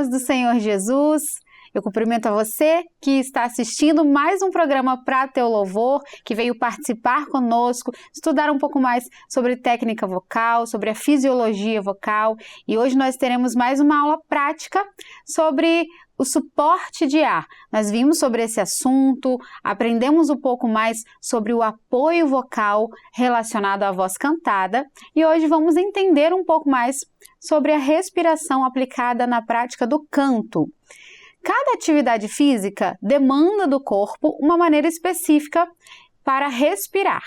paz do Senhor Jesus. Eu cumprimento a você que está assistindo mais um programa Pra Teu Louvor, que veio participar conosco, estudar um pouco mais sobre técnica vocal, sobre a fisiologia vocal. E hoje nós teremos mais uma aula prática sobre o suporte de ar. Nós vimos sobre esse assunto, aprendemos um pouco mais sobre o apoio vocal relacionado à voz cantada e hoje vamos entender um pouco mais sobre a respiração aplicada na prática do canto. Cada atividade física demanda do corpo uma maneira específica para respirar.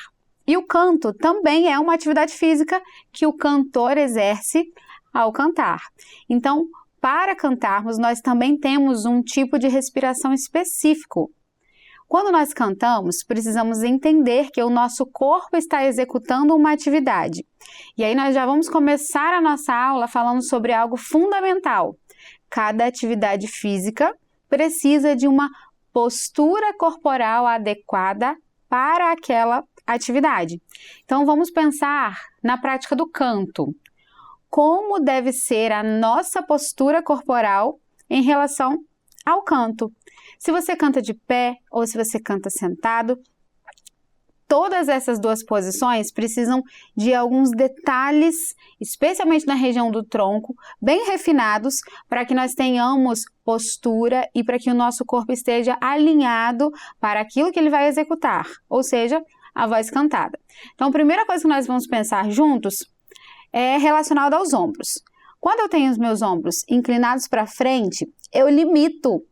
E o canto também é uma atividade física que o cantor exerce ao cantar. Então, para cantarmos, nós também temos um tipo de respiração específico. Quando nós cantamos, precisamos entender que o nosso corpo está executando uma atividade. E aí nós já vamos começar a nossa aula falando sobre algo fundamental. Cada atividade física precisa de uma postura corporal adequada para aquela atividade. Então vamos pensar na prática do canto. Como deve ser a nossa postura corporal em relação ao canto? Se você canta de pé ou se você canta sentado, todas essas duas posições precisam de alguns detalhes, especialmente na região do tronco, bem refinados, para que nós tenhamos postura e para que o nosso corpo esteja alinhado para aquilo que ele vai executar, ou seja, a voz cantada. Então, a primeira coisa que nós vamos pensar juntos é relacionada aos ombros. Quando eu tenho os meus ombros inclinados para frente, eu limito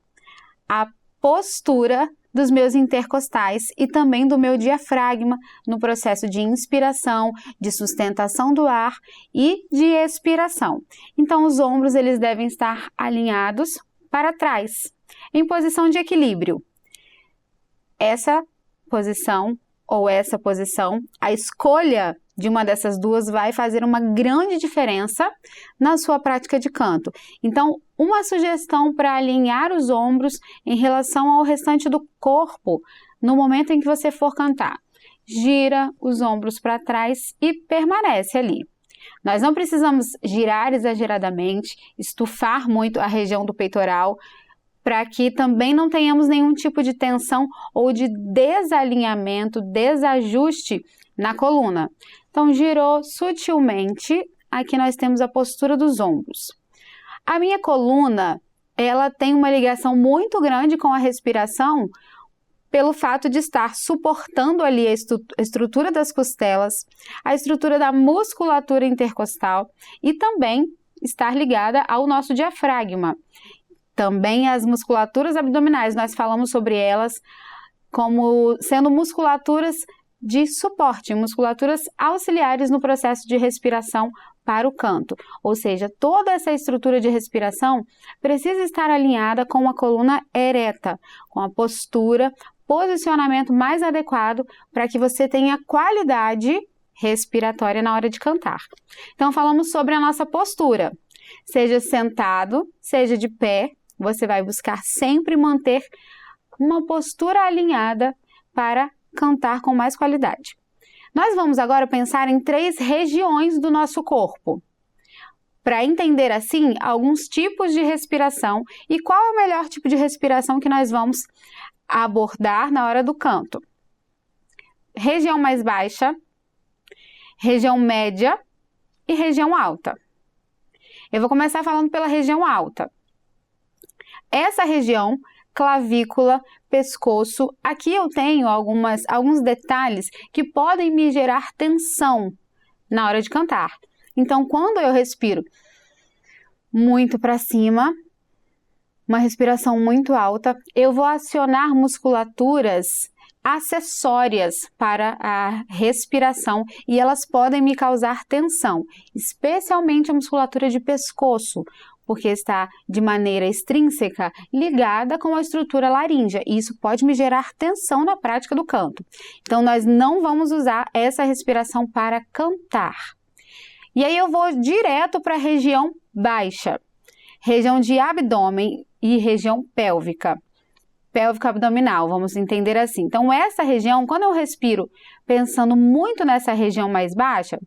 a postura dos meus intercostais e também do meu diafragma no processo de inspiração, de sustentação do ar e de expiração. Então, os ombros eles devem estar alinhados para trás, em posição de equilíbrio. Essa posição ou essa posição, a escolha de uma dessas duas vai fazer uma grande diferença na sua prática de canto. Então, uma sugestão para alinhar os ombros em relação ao restante do corpo no momento em que você for cantar. Gira os ombros para trás e permanece ali. Nós não precisamos girar exageradamente, estufar muito a região do peitoral, para que também não tenhamos nenhum tipo de tensão ou de desalinhamento, desajuste na coluna. Então, girou sutilmente, aqui nós temos a postura dos ombros. A minha coluna, ela tem uma ligação muito grande com a respiração, pelo fato de estar suportando ali a estrutura das costelas, a estrutura da musculatura intercostal e também estar ligada ao nosso diafragma. Também as musculaturas abdominais, nós falamos sobre elas como sendo musculaturas de suporte, musculaturas auxiliares no processo de respiração para o canto. Ou seja, toda essa estrutura de respiração precisa estar alinhada com a coluna ereta, com a postura, posicionamento mais adequado para que você tenha qualidade respiratória na hora de cantar. Então, falamos sobre a nossa postura. Seja sentado, seja de pé, você vai buscar sempre manter uma postura alinhada para cantar com mais qualidade. Nós vamos agora pensar em 3 regiões do nosso corpo, para entender assim alguns tipos de respiração e qual é o melhor tipo de respiração que nós vamos abordar na hora do canto. Região mais baixa, região média e região alta. Eu vou começar falando pela região alta. Essa região, clavícula, pescoço, aqui eu tenho alguns detalhes que podem me gerar tensão na hora de cantar. Então, quando eu respiro muito para cima, uma respiração muito alta, eu vou acionar musculaturas acessórias para a respiração e elas podem me causar tensão, especialmente a musculatura de pescoço, porque está de maneira extrínseca ligada com a estrutura laríngea e isso pode me gerar tensão na prática do canto. Então, nós não vamos usar essa respiração para cantar. E aí eu vou direto para a região baixa, região de abdômen e região pélvica. Pélvica abdominal, vamos entender assim. Então, essa região, quando eu respiro pensando muito nessa região mais baixa,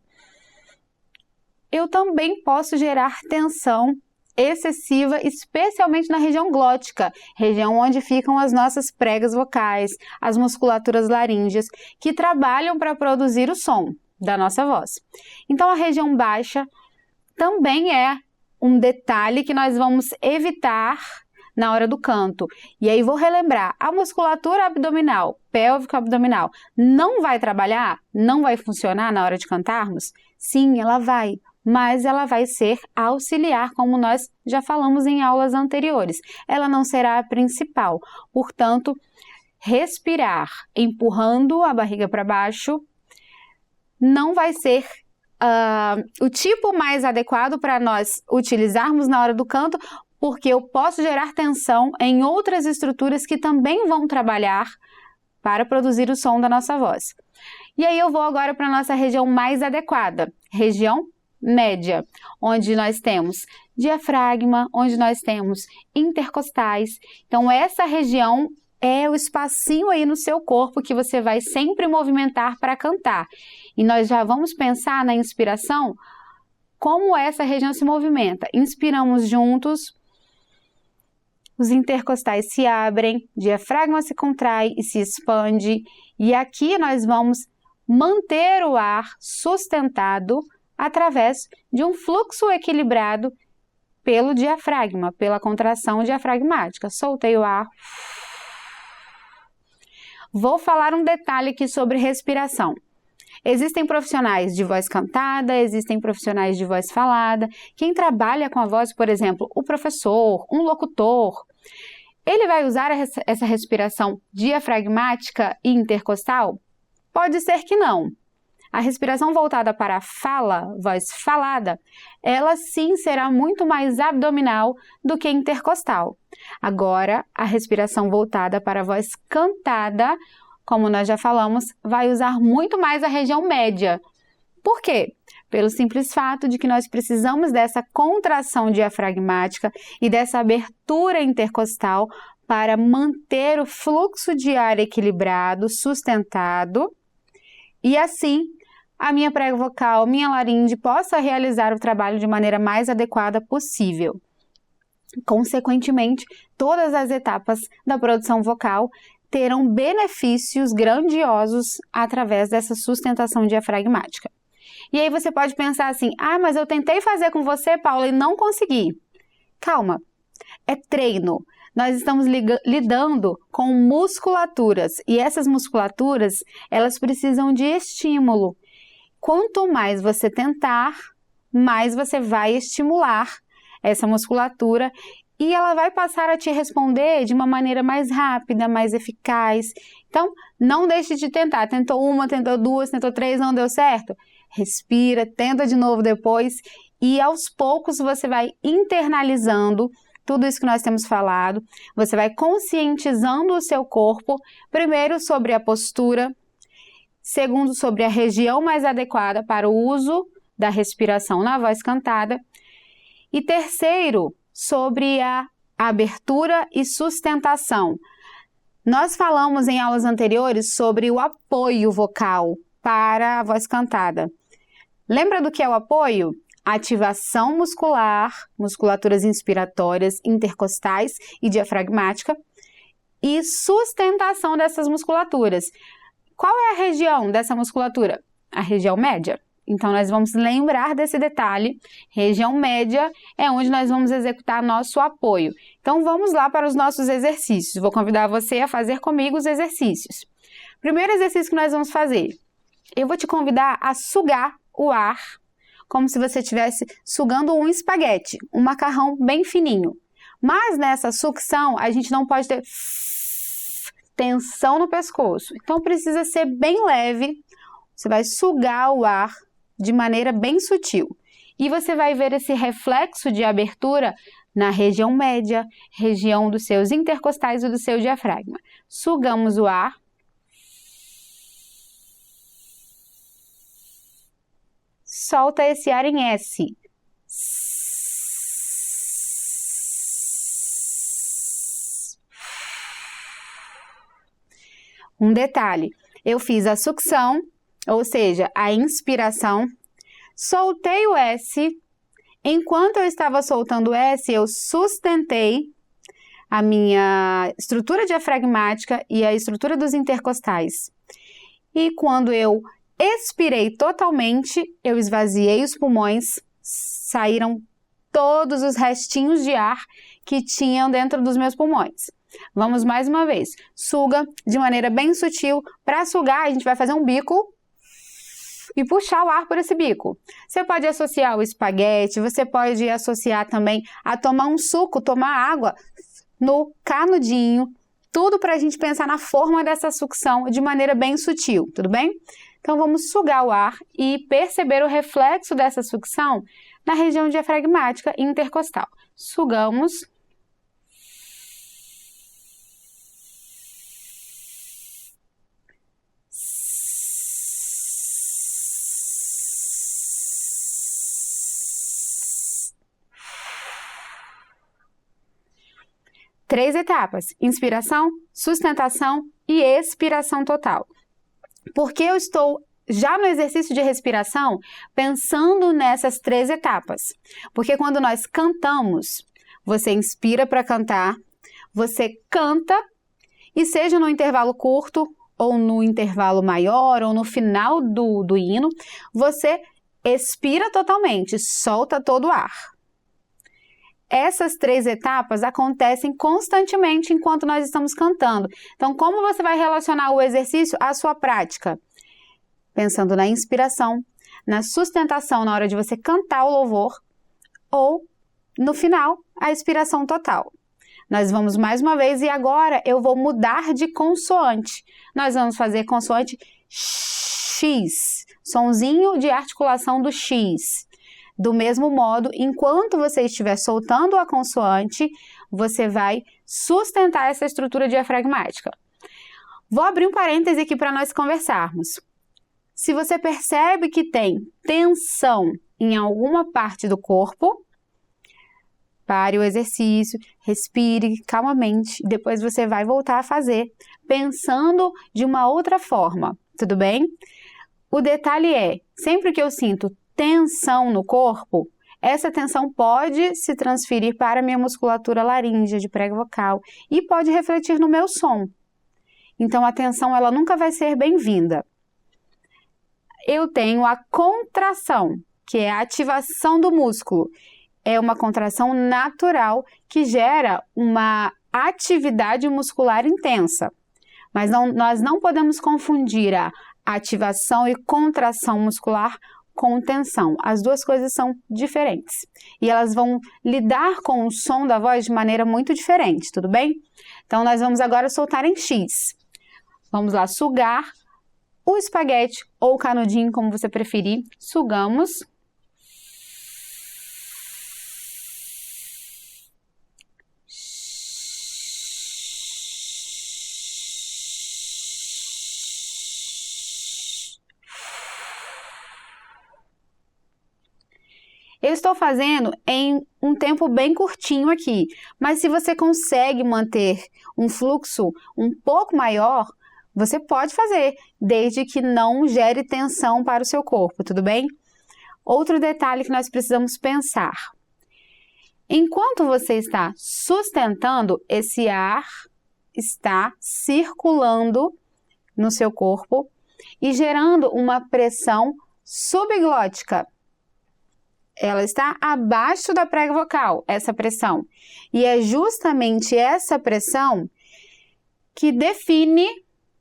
eu também posso gerar tensão excessiva, especialmente na região glótica, região onde ficam as nossas pregas vocais, as musculaturas laríngeas, que trabalham para produzir o som da nossa voz. Então, a região baixa também é um detalhe que nós vamos evitar na hora do canto. E aí vou relembrar, a musculatura abdominal, pélvico-abdominal, não vai trabalhar? Não vai funcionar na hora de cantarmos? Sim, ela vai, mas ela vai ser auxiliar, como nós já falamos em aulas anteriores. Ela não será a principal. Portanto, respirar empurrando a barriga para baixo não vai ser o tipo mais adequado para nós utilizarmos na hora do canto, porque eu posso gerar tensão em outras estruturas que também vão trabalhar para produzir o som da nossa voz. E aí eu vou agora para a nossa região mais adequada, região média, onde nós temos diafragma, onde nós temos intercostais. Então essa região é o espacinho aí no seu corpo que você vai sempre movimentar para cantar. E nós já vamos pensar na inspiração, como essa região se movimenta. Inspiramos juntos, os intercostais se abrem, diafragma se contrai e se expande. E aqui nós vamos manter o ar sustentado através de um fluxo equilibrado pelo diafragma, pela contração diafragmática. Soltei o ar. Vou falar um detalhe aqui sobre respiração. Existem profissionais de voz cantada, existem profissionais de voz falada. Quem trabalha com a voz, por exemplo, o professor, um locutor, ele vai usar essa respiração diafragmática e intercostal? Pode ser que não. A respiração voltada para a fala, voz falada, ela sim será muito mais abdominal do que intercostal. Agora, a respiração voltada para a voz cantada, como nós já falamos, vai usar muito mais a região média. Por quê? Pelo simples fato de que nós precisamos dessa contração diafragmática e dessa abertura intercostal para manter o fluxo de ar equilibrado, sustentado, e assim a minha prega vocal, minha laringe possa realizar o trabalho de maneira mais adequada possível. Consequentemente, todas as etapas da produção vocal terão benefícios grandiosos através dessa sustentação diafragmática. E aí você pode pensar assim, mas eu tentei fazer com você, Paula, e não consegui. Calma, é treino. Nós estamos lidando com musculaturas e essas musculaturas, elas precisam de estímulo. Quanto mais você tentar, mais você vai estimular essa musculatura e ela vai passar a te responder de uma maneira mais rápida, mais eficaz. Então, não deixe de tentar. Tentou uma, tentou duas, tentou três, não deu certo? Respira, tenta de novo depois e aos poucos você vai internalizando tudo isso que nós temos falado. Você vai conscientizando o seu corpo, primeiro sobre a postura, segundo sobre a região mais adequada para o uso da respiração na voz cantada e terceiro, sobre a abertura e sustentação. Nós falamos em aulas anteriores sobre o apoio vocal para a voz cantada. Lembra do que é o apoio? Ativação muscular, musculaturas inspiratórias, intercostais e diafragmática e sustentação dessas musculaturas. Qual é a região dessa musculatura? A região média. Então, nós vamos lembrar desse detalhe. Região média é onde nós vamos executar nosso apoio. Então, vamos lá para os nossos exercícios. Vou convidar você a fazer comigo os exercícios. Primeiro exercício que nós vamos fazer. Eu vou te convidar a sugar o ar, como se você estivesse sugando um espaguete, um macarrão bem fininho. Mas nessa sucção, a gente não pode ter tensão no pescoço. Então, precisa ser bem leve. Você vai sugar o ar de maneira bem sutil. E você vai ver esse reflexo de abertura na região média, região dos seus intercostais e do seu diafragma. Sugamos o ar. Solta esse ar em S. Um detalhe, eu fiz a sucção, ou seja, a inspiração, soltei o S, Enquanto eu estava soltando o S, eu sustentei a minha estrutura diafragmática e a estrutura dos intercostais. E quando eu expirei totalmente, eu esvaziei os pulmões, saíram todos os restinhos de ar que tinham dentro dos meus pulmões. Vamos mais uma vez. Suga de maneira bem sutil. Para sugar, a gente vai fazer um bico e puxar o ar por esse bico. Você pode associar o espaguete, você pode associar também a tomar um suco, tomar água no canudinho. Tudo para a gente pensar na forma dessa sucção de maneira bem sutil, tudo bem? Então vamos sugar o ar e perceber o reflexo dessa sucção na região diafragmática e intercostal. Sugamos. Três etapas: inspiração, sustentação e expiração total. Porque eu estou já no exercício de respiração pensando nessas três etapas. Porque quando nós cantamos, você inspira para cantar, você canta e seja no intervalo curto ou no intervalo maior ou no final do hino, você expira totalmente, solta todo o ar. Essas três etapas acontecem constantemente enquanto nós estamos cantando. Então, como você vai relacionar o exercício à sua prática? Pensando na inspiração, na sustentação na hora de você cantar o louvor ou, no final, a expiração total. Nós vamos mais uma vez e agora eu vou mudar de consoante. Nós vamos fazer consoante X, sonzinho de articulação do X. Do mesmo modo, enquanto você estiver soltando a consoante, você vai sustentar essa estrutura diafragmática. Vou abrir um parêntese aqui para nós conversarmos. Se você percebe que tem tensão em alguma parte do corpo, pare o exercício, respire calmamente, depois você vai voltar a fazer, pensando de uma outra forma, tudo bem? O detalhe é, sempre que eu sinto tensão no corpo, essa tensão pode se transferir para a minha musculatura laríngea de prego vocal e pode refletir no meu som. Então a tensão ela nunca vai ser bem-vinda. Eu tenho a contração, que é a ativação do músculo. É uma contração natural que gera uma atividade muscular intensa. Mas nós não podemos confundir a ativação e contração muscular com tensão. As duas coisas são diferentes. E elas vão lidar com o som da voz de maneira muito diferente, tudo bem? Então, nós vamos agora soltar em X. Vamos lá, sugar o espaguete ou o canudinho, como você preferir. Sugamos. Eu estou fazendo em um tempo bem curtinho aqui, mas se você consegue manter um fluxo um pouco maior, você pode fazer, desde que não gere tensão para o seu corpo, tudo bem? Outro detalhe que nós precisamos pensar. Enquanto você está sustentando, esse ar está circulando no seu corpo e gerando uma pressão subglótica. Ela está abaixo da prega vocal, essa pressão. E é justamente essa pressão que define,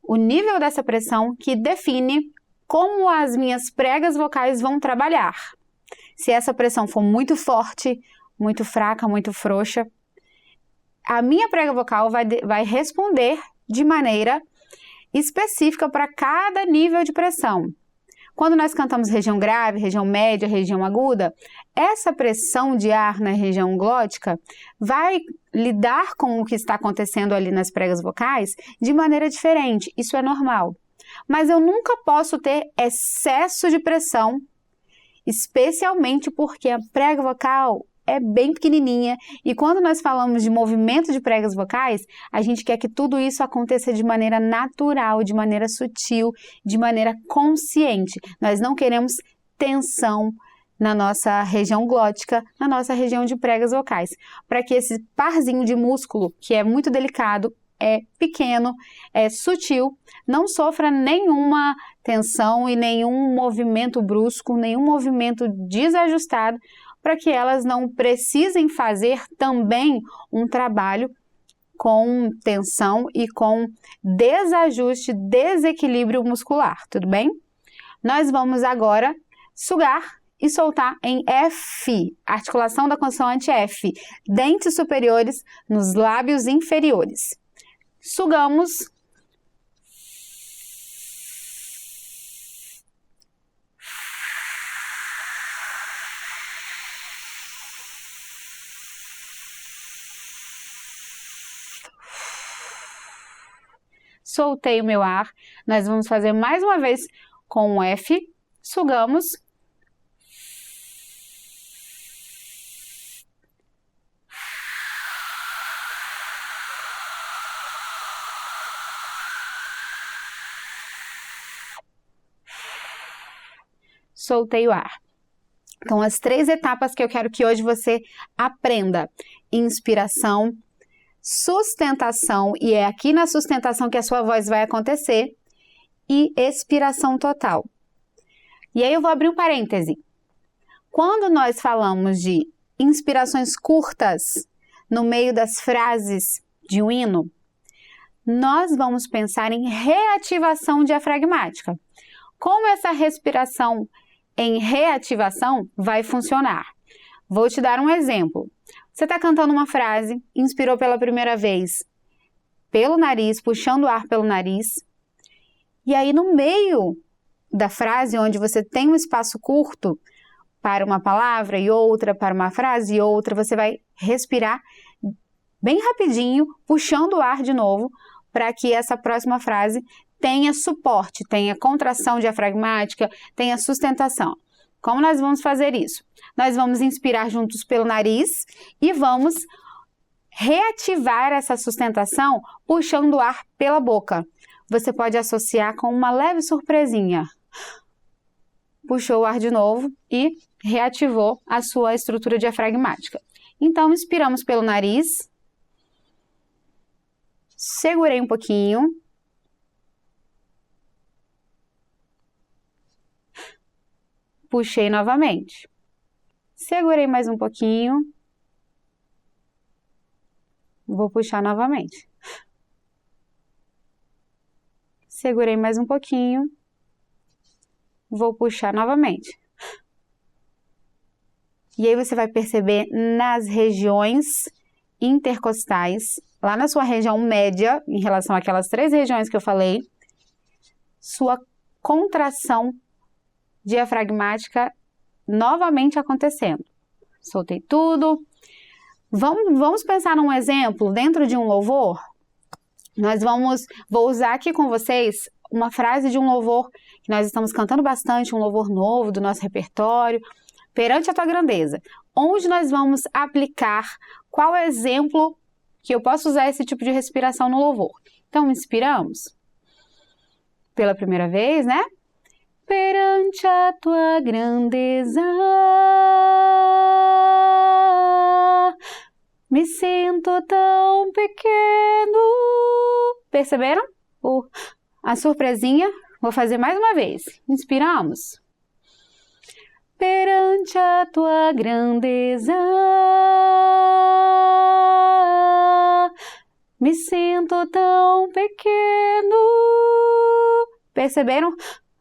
o nível dessa pressão, que define como as minhas pregas vocais vão trabalhar. Se essa pressão for muito forte, muito fraca, muito frouxa, a minha prega vocal vai responder de maneira específica para cada nível de pressão. Quando nós cantamos região grave, região média, região aguda, essa pressão de ar na região glótica vai lidar com o que está acontecendo ali nas pregas vocais de maneira diferente. Isso é normal. Mas eu nunca posso ter excesso de pressão, especialmente porque a prega vocal é bem pequenininha e quando nós falamos de movimento de pregas vocais, a gente quer que tudo isso aconteça de maneira natural, de maneira sutil, de maneira consciente. Nós não queremos tensão na nossa região glótica, na nossa região de pregas vocais, para que esse parzinho de músculo, que é muito delicado, é pequeno, é sutil, não sofra nenhuma tensão e nenhum movimento brusco, nenhum movimento desajustado, para que elas não precisem fazer também um trabalho com tensão e com desajuste, desequilíbrio muscular, tudo bem? Nós vamos agora sugar e soltar em F, articulação da consoante F, dentes superiores nos lábios inferiores. Sugamos. Soltei o meu ar. Nós vamos fazer mais uma vez com o F. Sugamos. Soltei o ar. Então, as 3 etapas que eu quero que hoje você aprenda: inspiração, sustentação, e é aqui na sustentação que a sua voz vai acontecer, e expiração total. E aí eu vou abrir um parêntese. Quando nós falamos de inspirações curtas no meio das frases de um hino, nós vamos pensar em reativação diafragmática. Como essa respiração em reativação vai funcionar? Vou te dar um exemplo. Você está cantando uma frase, inspirou pela primeira vez pelo nariz, puxando o ar pelo nariz, e aí no meio da frase, onde você tem um espaço curto para uma palavra e outra, para uma frase e outra, você vai respirar bem rapidinho, puxando o ar de novo, para que essa próxima frase tenha suporte, tenha contração diafragmática, tenha sustentação. Como nós vamos fazer isso? Nós vamos inspirar juntos pelo nariz e vamos reativar essa sustentação puxando o ar pela boca. Você pode associar com uma leve surpresinha. Puxou o ar de novo e reativou a sua estrutura diafragmática. Então, inspiramos pelo nariz. Segurei um pouquinho. Puxei novamente. Segurei mais um pouquinho. Vou puxar novamente. Segurei mais um pouquinho. Vou puxar novamente. E aí você vai perceber nas regiões intercostais, lá na sua região média, em relação àquelas 3 regiões que eu falei, sua contração diafragmática novamente acontecendo. Soltei tudo. Vamos pensar num exemplo dentro de um louvor? Vou usar aqui com vocês uma frase de um louvor que nós estamos cantando bastante, um louvor novo do nosso repertório, Perante a Tua Grandeza, onde nós vamos aplicar qual é o exemplo que eu posso usar esse tipo de respiração no louvor. Então, inspiramos pela primeira vez, né? Perante a Tua grandeza, me sinto tão pequeno. Perceberam? A surpresinha. Vou fazer mais uma vez. Inspiramos. Perante a Tua grandeza, me sinto tão pequeno. Perceberam?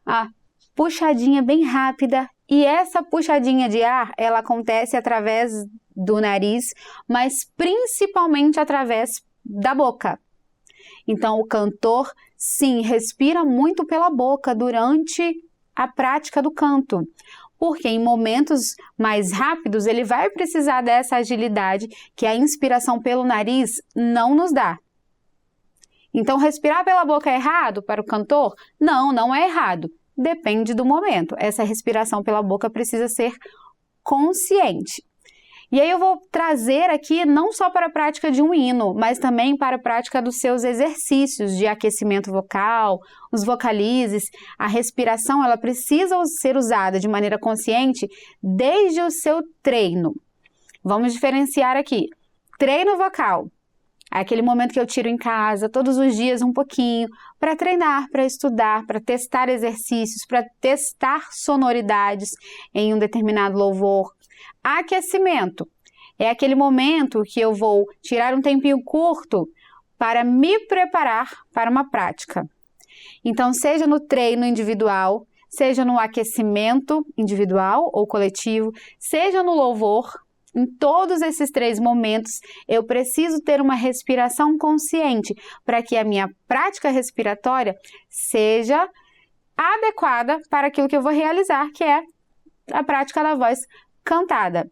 A puxadinha bem rápida. E essa puxadinha de ar, ela acontece através do nariz, mas principalmente através da boca. Então, o cantor, sim, respira muito pela boca durante a prática do canto, porque em momentos mais rápidos ele vai precisar dessa agilidade que a inspiração pelo nariz não nos dá. Então, respirar pela boca é errado para o cantor? Não, não é errado. Depende do momento. Essa respiração pela boca precisa ser consciente. E aí eu vou trazer aqui não só para a prática de um hino, mas também para a prática dos seus exercícios de aquecimento vocal, os vocalizes. A respiração, ela precisa ser usada de maneira consciente desde o seu treino. Vamos diferenciar aqui. Treino vocal. É aquele momento que eu tiro em casa, todos os dias um pouquinho, para treinar, para estudar, para testar exercícios, para testar sonoridades em um determinado louvor. Aquecimento é aquele momento que eu vou tirar um tempinho curto para me preparar para uma prática. Então, seja no treino individual, seja no aquecimento individual ou coletivo, seja no louvor, em todos esses 3 momentos, eu preciso ter uma respiração consciente para que a minha prática respiratória seja adequada para aquilo que eu vou realizar, que é a prática da voz cantada.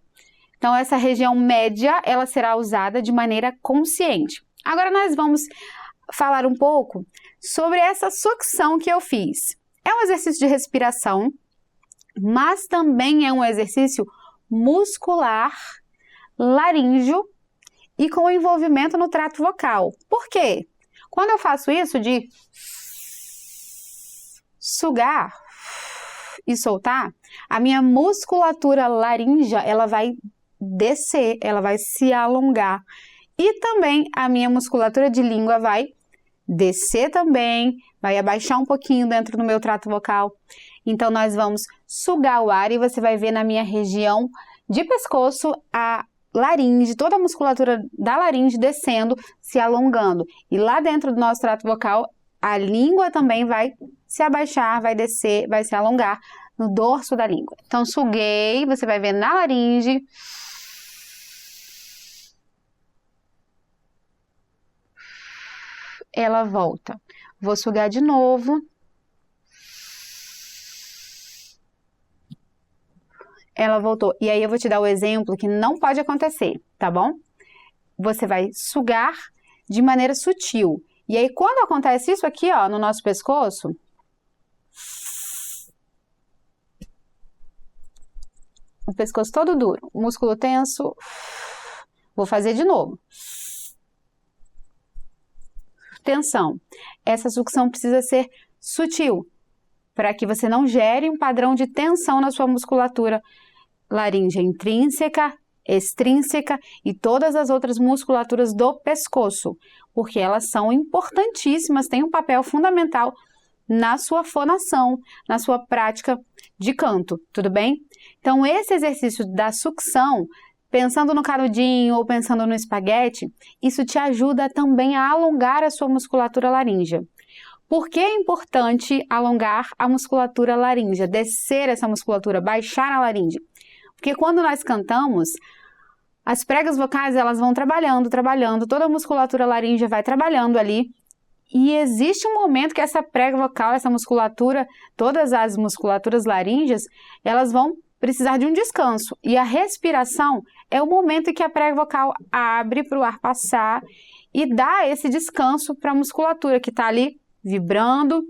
Então, essa região média, ela será usada de maneira consciente. Agora, nós vamos falar um pouco sobre essa sucção que eu fiz. É um exercício de respiração, mas também é um exercício muscular, laríngeo e com envolvimento no trato vocal. Por quê? Quando eu faço isso de sugar e soltar, a minha musculatura laríngea, ela vai descer, ela vai se alongar. E também a minha musculatura de língua vai descer também, vai abaixar um pouquinho dentro do meu trato vocal. Então, nós vamos sugar o ar e você vai ver na minha região de pescoço a laringe, toda a musculatura da laringe descendo, se alongando. E lá dentro do nosso trato vocal, a língua também vai se abaixar, vai descer, vai se alongar no dorso da língua. Então, suguei, você vai ver na laringe. Ela volta. Vou sugar de novo. Ela voltou. E aí eu vou te dar o exemplo que não pode acontecer, tá bom? Você vai sugar de maneira sutil. E aí quando acontece isso aqui, ó, no nosso pescoço, o pescoço todo duro, o músculo tenso, vou fazer de novo. Tensão. Essa sucção precisa ser sutil, para que você não gere um padrão de tensão na sua musculatura laríngea intrínseca, extrínseca e todas as outras musculaturas do pescoço, porque elas são importantíssimas, têm um papel fundamental na sua fonação, na sua prática de canto, tudo bem? Então, esse exercício da sucção, pensando no canudinho ou pensando no espaguete, isso te ajuda também a alongar a sua musculatura laríngea. Por que é importante alongar a musculatura laríngea, descer essa musculatura, baixar a laringe? Porque quando nós cantamos, as pregas vocais elas vão trabalhando, toda a musculatura laríngea vai trabalhando ali, e existe um momento que essa prega vocal, essa musculatura, todas as musculaturas laríngeas, elas vão precisar de um descanso. E a respiração é o momento em que a prega vocal abre para o ar passar e dá esse descanso para a musculatura que está ali vibrando,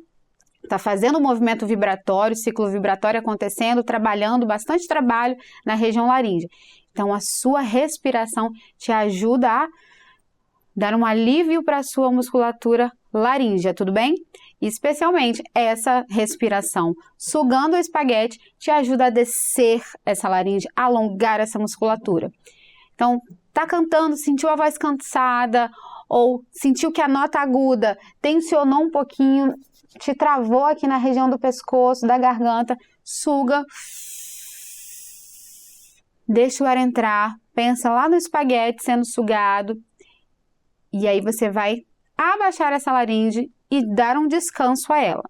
está fazendo um movimento vibratório, ciclo vibratório acontecendo, trabalhando, bastante trabalho na região laríngea. Então, a sua respiração te ajuda a dar um alívio para a sua musculatura laríngea, tudo bem? E especialmente essa respiração sugando o espaguete te ajuda a descer essa laringe, a alongar essa musculatura. Então, tá cantando, sentiu a voz cansada ou sentiu que a nota aguda tensionou um pouquinho, te travou aqui na região do pescoço, da garganta, suga, deixa o ar entrar, pensa lá no espaguete sendo sugado e aí você vai abaixar essa laringe e dar um descanso a ela.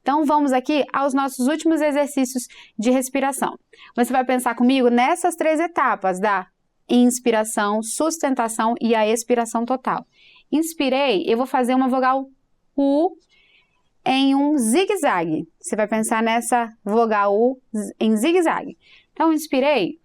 Então, vamos aqui aos nossos últimos exercícios de respiração. Você vai pensar comigo nessas 3 etapas da inspiração, sustentação e a expiração total. Inspirei, eu vou fazer uma vogal U em um zigue-zague. Você vai pensar nessa vogal U em zigue-zague. Então, inspirei.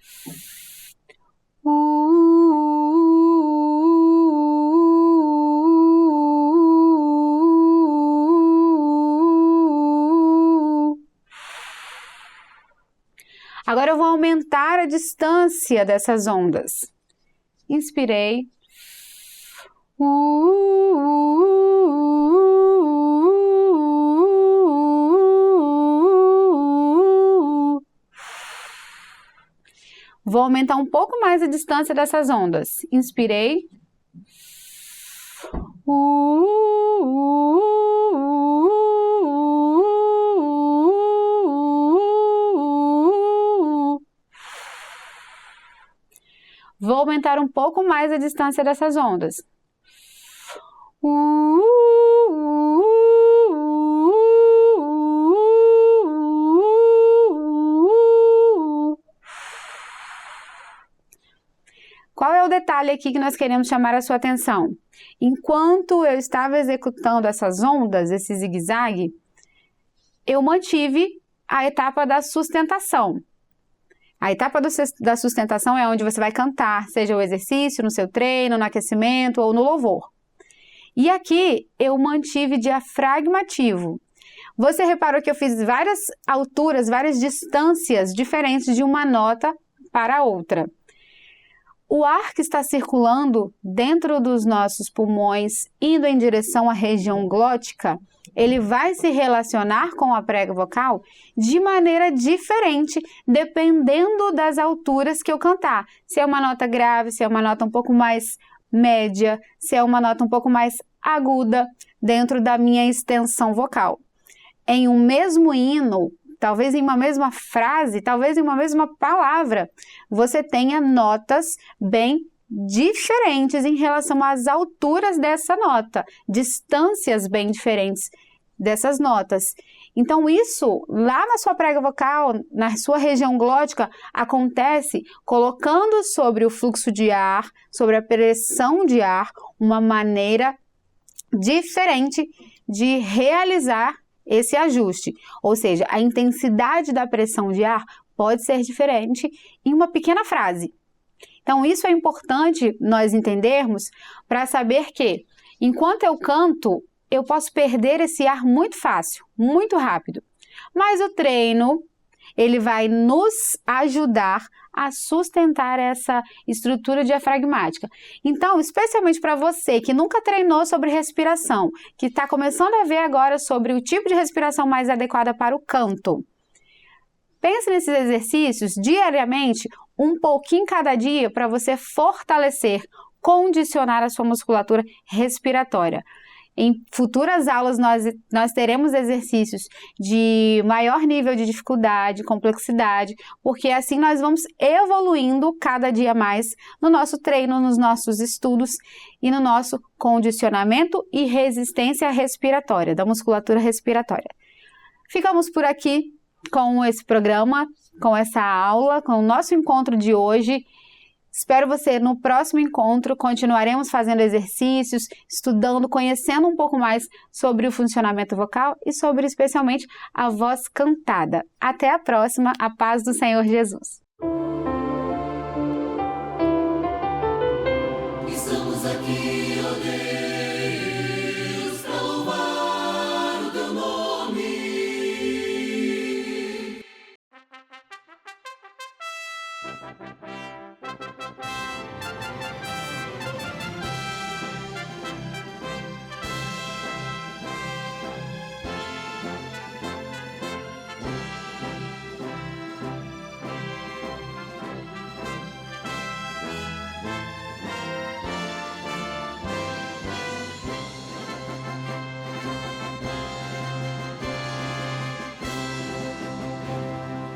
Agora eu vou aumentar a distância dessas ondas. Inspirei. Vou aumentar um pouco mais a distância dessas ondas. Inspirei. Vou aumentar um pouco mais a distância dessas ondas. Qual é o detalhe aqui que nós queremos chamar a sua atenção? Enquanto eu estava executando essas ondas, esse zigue-zague, eu mantive a etapa da sustentação. A etapa da sustentação é onde você vai cantar, seja o exercício, no seu treino, no aquecimento ou no louvor. E aqui eu mantive diafragma ativo. Você reparou que eu fiz várias alturas, várias distâncias diferentes de uma nota para a outra. O ar que está circulando dentro dos nossos pulmões, indo em direção à região glótica, ele vai se relacionar com a prega vocal de maneira diferente, dependendo das alturas que eu cantar. Se é uma nota grave, se é uma nota um pouco mais média, se é uma nota um pouco mais aguda, dentro da minha extensão vocal. Em um mesmo hino, talvez em uma mesma frase, talvez em uma mesma palavra, você tenha notas bem diferentes em relação às alturas dessa nota, distâncias bem diferentes dessas notas. Então isso, lá na sua prega vocal, na sua região glótica, acontece colocando sobre o fluxo de ar, sobre a pressão de ar, uma maneira diferente de realizar esse ajuste, ou seja, a intensidade da pressão de ar pode ser diferente em uma pequena frase. Então isso é importante nós entendermos para saber que, enquanto eu canto, eu posso perder esse ar muito fácil, muito rápido, mas o treino, ele vai nos ajudar a sustentar essa estrutura diafragmática. Então, especialmente para você que nunca treinou sobre respiração, que está começando a ver agora sobre o tipo de respiração mais adequada para o canto, pense nesses exercícios diariamente, um pouquinho cada dia, para você fortalecer, condicionar a sua musculatura respiratória. Em futuras aulas nós teremos exercícios de maior nível de dificuldade, complexidade, porque assim nós vamos evoluindo cada dia mais no nosso treino, nos nossos estudos e no nosso condicionamento e resistência respiratória, da musculatura respiratória. Ficamos por aqui com esse programa, com essa aula, com o nosso encontro de hoje. Espero você no próximo encontro. Continuaremos fazendo exercícios, estudando, conhecendo um pouco mais sobre o funcionamento vocal e sobre especialmente a voz cantada. Até a próxima, a paz do Senhor Jesus.